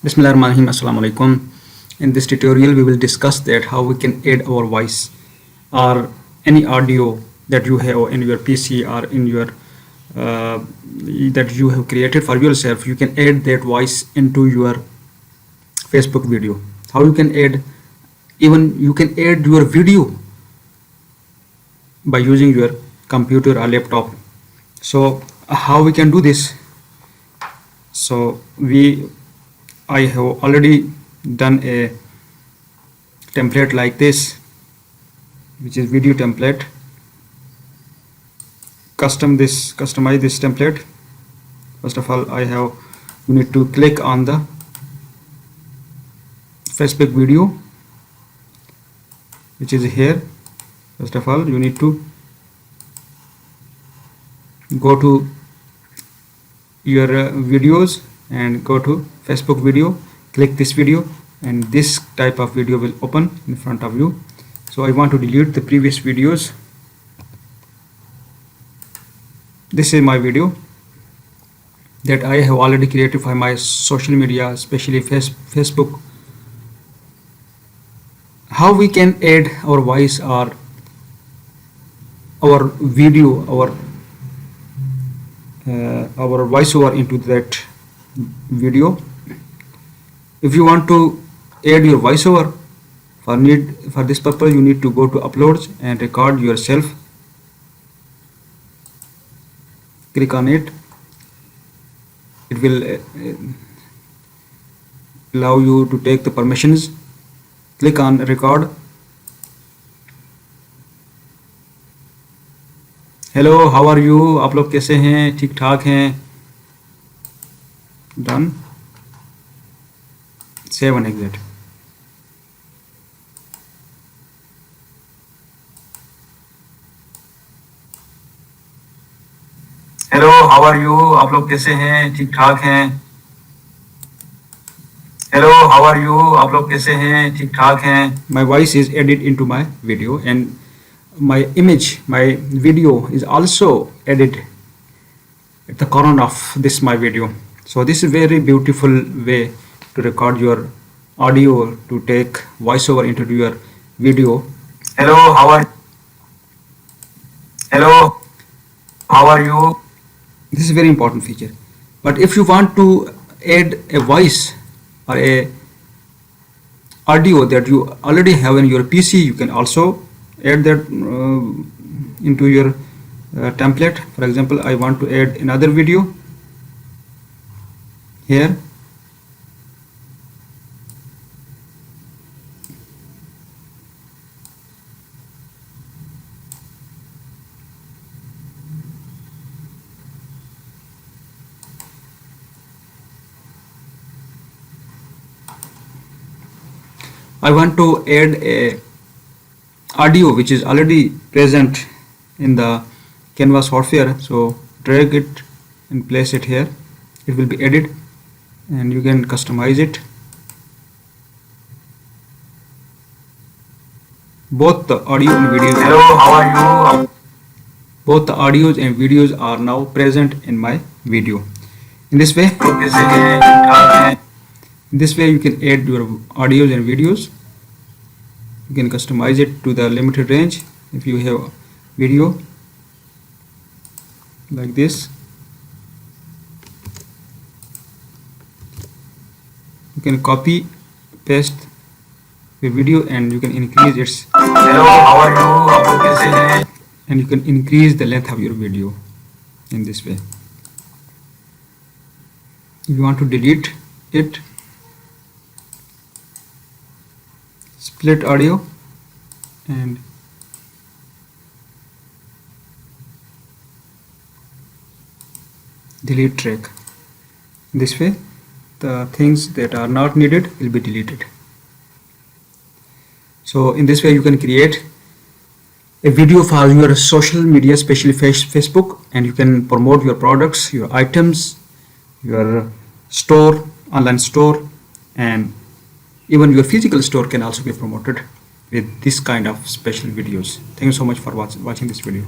Bismillahirrahmanirrahim. Assalamu alaikum. In this tutorial, we will discuss that how we can add our voice or any audio that you have in your PC or in your that you have created for yourself. You can add that voice into your Facebook video. How you can add, even you can add your video by using your computer or laptop. So how we can do this? So I have already done a template like this, which is video template. Customize this template. First of all, you need to click on the Facebook video, which is here. First of all, you need to go to your videos and go to Facebook video, click this video, and this type of video will open in front of you. So I want to delete the previous videos. This is my video that I have already created for my social media, especially Facebook. How we can add our voice or our video, our voiceover into that video. If you want to add your voiceover, for this purpose you need to go to uploads and record yourself. Click on it. It will allow you to take the permissions. Click on record. Hello, how are you? आप लोग कैसे हैं? ठीक ठाक हैं? Done. Save and exit. Hello, how are you? आप लोग कैसे हैं? ठीक ठाक हैं? Hello, how are you? आप लोग कैसे हैं? ठीक ठाक हैं? My voice is added into my video, and my image, my video is also added at the corner of this my video. So this is very beautiful way to record your audio, to take voiceover into your video. Hello, how are you? This is a very important feature. But if you want to add a voice or a audio that you already have in your PC, you can also add that into your template. For example, I want to add another video here. I want to add a audio which is already present in the Canva software, so drag it and place it here. It will be added and you can customize it. Both the audio and videos. Hello, how are you? Both the audios and videos are now present in my video. In this way you can add your audios and videos. You can customize it to the limited range. If you have video like this, you can copy paste the video and you can increase its. Hello, how are you? And you can increase the length of your video in this way. If you want to delete it, split audio and delete track. This way the things that are not needed will be deleted. So in this way you can create a video for your social media, especially Facebook, and you can promote your products, your items, your store, online store, and even your physical store can also be promoted with this kind of special videos. Thank you so much for watching this video.